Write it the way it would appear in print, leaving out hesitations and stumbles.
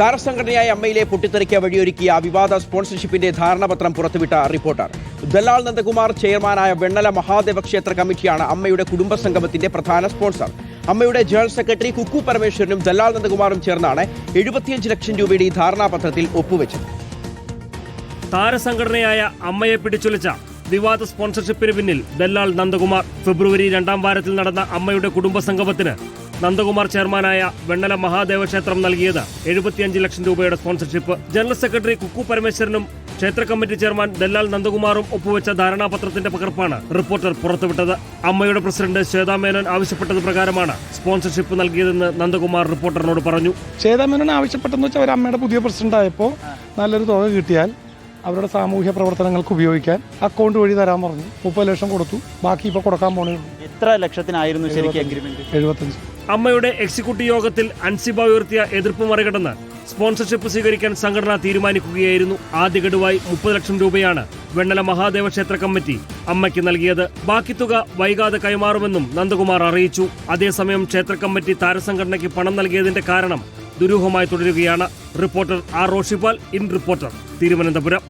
താരസംഘടനയായ അമ്മയിലെ പൊട്ടിത്തെറിക്ക് വഴിയൊരുക്കിയ വിവാദ സ്പോൺസർഷിപ്പിന്റെ ധാരണാപത്രം പുറത്തുവിട്ട റിപ്പോർട്ടർ. ദലാൽ നന്ദകുമാർ ചെയർമാനായ വെണ്ണല മഹാദേവ ക്ഷേത്ര കമ്മിറ്റിയാണ് അമ്മയുടെ കുടുംബസംഗമത്തിന്റെ പ്രധാന സ്പോൺസർ. അമ്മയുടെ ജനറൽ സെക്രട്ടറി കുക്കു പരമേശ്വരനും ദലാൽ നന്ദകുമാറും ചേർന്നാണ് 75 ലക്ഷം രൂപയുടെ ഈ ധാരണാപത്രത്തിൽ ഒപ്പുവെച്ചത്. താരസംഘടനയായ അമ്മയെ പിടിച്ചുലച്ച വിവാദ സ്പോൺസർഷിപ്പിന് പിന്നിൽ ദലാൽ നന്ദകുമാർ. ഫെബ്രുവരി 2ാം വാരത്തിൽ നടന്ന അമ്മയുടെ കുടുംബസംഗമത്തിന് നന്ദകുമാർ ചെയർമാനായ വെണ്ണല മഹാദേവ ക്ഷേത്രം നൽകിയത് 75 ലക്ഷം രൂപയുടെ സ്പോൺസർഷിപ്പ്. ജനറൽ സെക്രട്ടറി കുക്കു പരമേശ്വരനും ക്ഷേത്ര കമ്മിറ്റി ചെയർമാൻ ദലാൽ നന്ദകുമാറും ഒപ്പുവെച്ച ധാരണാപത്രത്തിന്റെ പകർപ്പാണ് റിപ്പോർട്ടർ പുറത്തുവിട്ടത്. അമ്മയുടെ പ്രസിഡന്റ് ശ്വേതാ മേനോൻ ആവശ്യപ്പെട്ടത് പ്രകാരമാണ് സ്പോൺസർഷിപ്പ് നൽകിയതെന്ന് നന്ദകുമാർ റിപ്പോർട്ടറിനോട് പറഞ്ഞു. ശ്വേതാ മേനോൻ ആവശ്യപ്പെട്ടെന്ന് വെച്ചാൽ അവർ അമ്മയുടെ പുതിയ പ്രസിഡന്റ് ആയപ്പോൾ നല്ലൊരു തുക കിട്ടിയാൽ അവരുടെ സാമൂഹ്യ പ്രവർത്തനങ്ങൾക്ക് ഉപയോഗിക്കാൻ അക്കൗണ്ട് വഴി തരാൻ പറഞ്ഞു. 30 ലക്ഷം കൊടുത്തു, ബാക്കി ഇപ്പോൾ കൊടുക്കാൻ പോണേ ഉള്ളൂ. എത്ര ലക്ഷത്തിനായിരുന്നു ശരിക്കും അഗ്രിമെന്റ്? 75. അമ്മയുടെ എക്സിക്യൂട്ടീവ് യോഗത്തിൽ അൻസിബ ഉയർത്തിയ എതിർപ്പ് മറികടന്ന് സ്പോൺസർഷിപ്പ് സ്വീകരിക്കാൻ സംഘടന തീരുമാനിക്കുകയായിരുന്നു. ആദ്യ ഗഡുവായി 30 ലക്ഷം രൂപയാണ് വെണ്ണല മഹാദേവ ക്ഷേത്ര കമ്മിറ്റി അമ്മയ്ക്ക് നൽകിയത്. ബാക്കി തുക വൈകാതെ കൈമാറുമെന്നും നന്ദകുമാർ അറിയിച്ചു. അതേസമയം ക്ഷേത്ര കമ്മിറ്റി താരസംഘടനയ്ക്ക് പണം നൽകിയതിന്റെ കാരണം ദുരൂഹമായി തുടരുകയാണ്. Reporter R Roshipal, in reporter, Thiruvananthapuram.